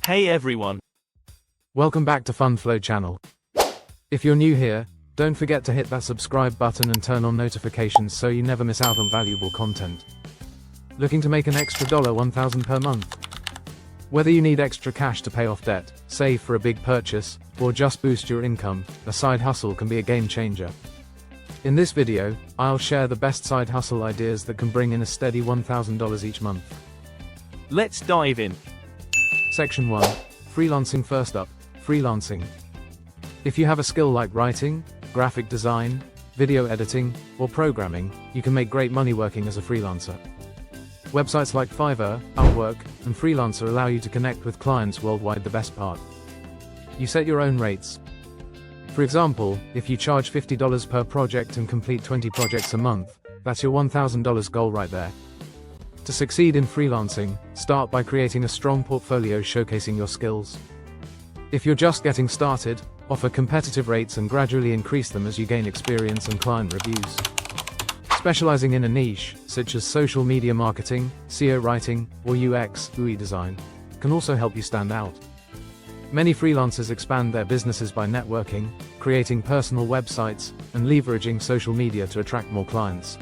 Hey everyone. Welcome back to FundFlow channel. If you're new here, don't forget to hit that subscribe button and turn on notifications so you never miss out on valuable content. Looking to make an extra $1,000 per month? Whether you need extra cash to pay off debt, save for a big purchase, or just boost your income, a side hustle can be a game changer. In this video, I'll share the best side hustle ideas that can bring in a steady $1,000 each month. Let's dive in. Section 1. Freelancing. First up, freelancing. If you have a skill like writing, graphic design, video editing, or programming, you can make great money working as a freelancer. Websites like Fiverr, Upwork, and Freelancer allow you to connect with clients worldwide. The best part: you set your own rates. For example, if you charge $50 per project and complete 20 projects a month, that's your $1,000 goal right there. To succeed in freelancing, start by creating a strong portfolio showcasing your skills. If you're just getting started, offer competitive rates and gradually increase them as you gain experience and client reviews. Specializing in a niche, such as social media marketing, SEO writing, or UX/UI design, can also help you stand out. Many freelancers expand their businesses by networking, creating personal websites, and leveraging social media to attract more clients.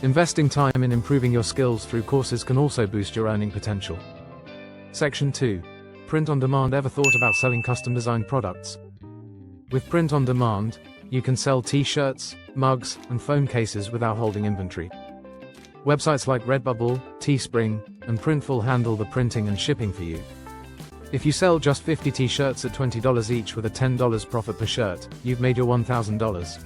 Investing time in improving your skills through courses can also boost your earning potential. Section 2. Print on demand. Ever thought about selling custom designed products? With print on demand, you can sell t-shirts, mugs, and phone cases without holding inventory. Websites like Redbubble, Teespring, and Printful handle the printing and shipping for you. If you sell just 50 t-shirts at $20 each with a $10 profit per shirt, you've made your $1,000.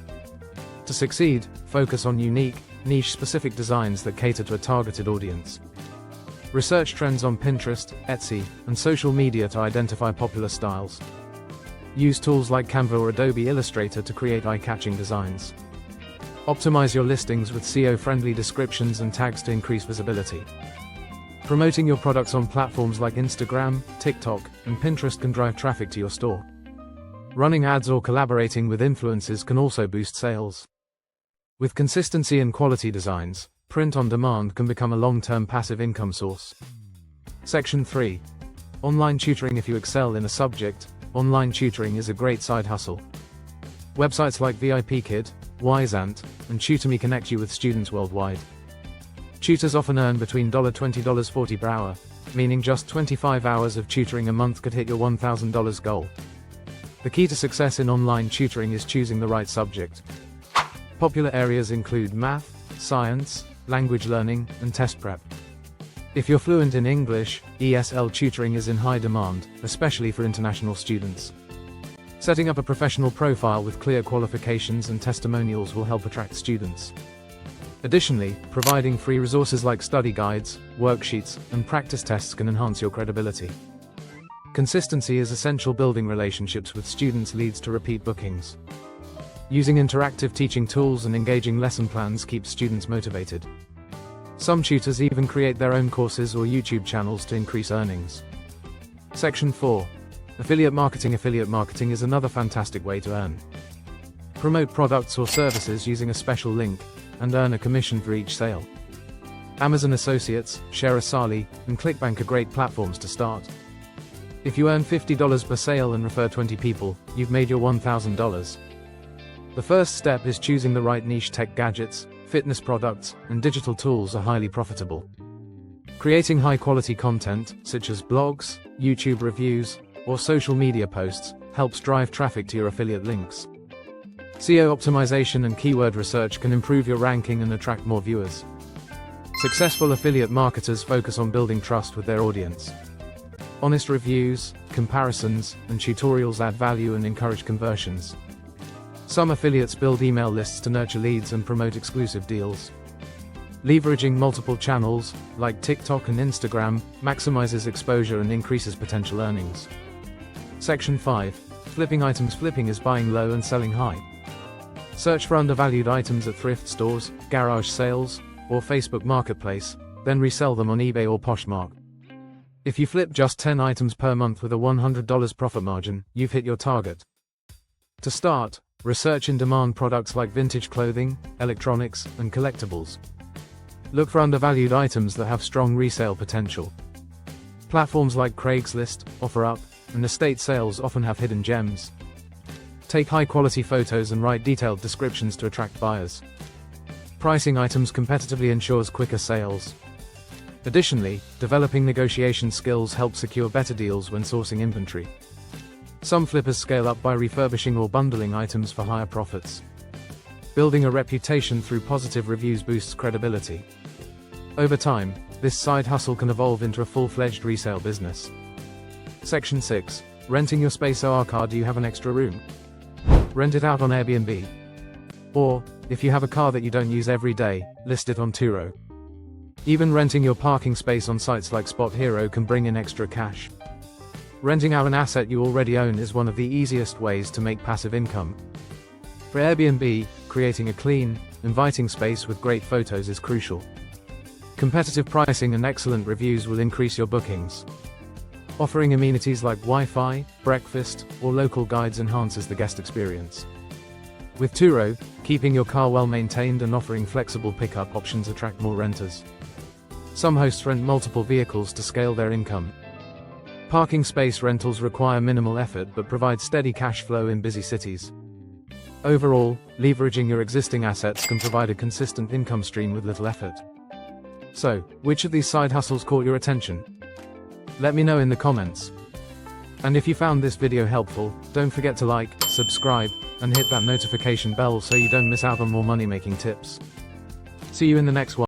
To succeed, focus on unique, niche-specific designs that cater to a targeted audience. Research trends on Pinterest, Etsy, and social media to identify popular styles. Use tools like Canva or Adobe Illustrator to create eye-catching designs. Optimize your listings with SEO-friendly descriptions and tags to increase visibility. Promoting your products on platforms like Instagram, TikTok, and Pinterest can drive traffic to your store. Running ads or collaborating with influencers can also boost sales. With consistency and quality designs, print on demand can become a long-term passive income source. Section 3. Online tutoring. If you excel in a subject, online tutoring is a great side hustle. Websites like VIPKid, Wyzant, and Tutor.me connect you with students worldwide. Tutors often earn between $20 to $40 per hour, meaning just 25 hours of tutoring a month could hit your $1,000 goal. The key to success in online tutoring is choosing the right subject. Popular areas include math, science, language learning, and test prep. If you're fluent in English, ESL tutoring is in high demand, especially for international students. Setting up a professional profile with clear qualifications and testimonials will help attract students. Additionally, providing free resources like study guides, worksheets, and practice tests can enhance your credibility. Consistency is essential. Building relationships with students leads to repeat bookings. Using interactive teaching tools and engaging lesson plans keeps students motivated. Some tutors even create their own courses or YouTube channels to increase earnings. Section 4. Affiliate marketing. Affiliate marketing is another fantastic way to earn. Promote products or services using a special link, and earn a commission for each sale. Amazon Associates, Shareasali, and ClickBank are great platforms to start. If you earn $50 per sale and refer 20 people, you've made your $1,000. The first step is choosing the right niche. Tech gadgets, fitness products, and digital tools are highly profitable. Creating high-quality content, such as blogs, YouTube reviews, or social media posts, helps drive traffic to your affiliate links. SEO optimization and keyword research can improve your ranking and attract more viewers. Successful affiliate marketers focus on building trust with their audience. Honest reviews, comparisons, and tutorials add value and encourage conversions. Some affiliates build email lists to nurture leads and promote exclusive deals. Leveraging multiple channels, like TikTok and Instagram, maximizes exposure and increases potential earnings. Section 5. Flipping items. Flipping is buying low and selling high. Search for undervalued items at thrift stores, garage sales, or Facebook Marketplace, then resell them on eBay or Poshmark. If you flip just 10 items per month with a $100 profit margin, you've hit your target. To start, research in-demand products like vintage clothing, electronics, and collectibles. Look for undervalued items that have strong resale potential. Platforms like Craigslist, OfferUp, and estate sales often have hidden gems. Take high-quality photos and write detailed descriptions to attract buyers. Pricing items competitively ensures quicker sales. Additionally, developing negotiation skills help secure better deals when sourcing inventory. Some flippers scale up by refurbishing or bundling items for higher profits. Building a reputation through positive reviews boosts credibility. Over time, this side hustle can evolve into a full-fledged resale business. Section 6. Renting your space or car. Do you have an extra room? Rent it out on Airbnb. Or, if you have a car that you don't use every day, list it on Turo. Even renting your parking space on sites like Spot Hero can bring in extra cash. Renting out an asset you already own is one of the easiest ways to make passive income. For Airbnb, creating a clean, inviting space with great photos is crucial. Competitive pricing and excellent reviews will increase your bookings. Offering amenities like Wi-Fi, breakfast, or local guides enhances the guest experience. With Turo, keeping your car well maintained and offering flexible pickup options attract more renters. Some hosts rent multiple vehicles to scale their income. Parking space rentals require minimal effort but provide steady cash flow in busy cities. Overall, leveraging your existing assets can provide a consistent income stream with little effort. So, which of these side hustles caught your attention? Let me know in the comments. And if you found this video helpful, don't forget to like, subscribe, and hit that notification bell so you don't miss out on more money-making tips. See you in the next one.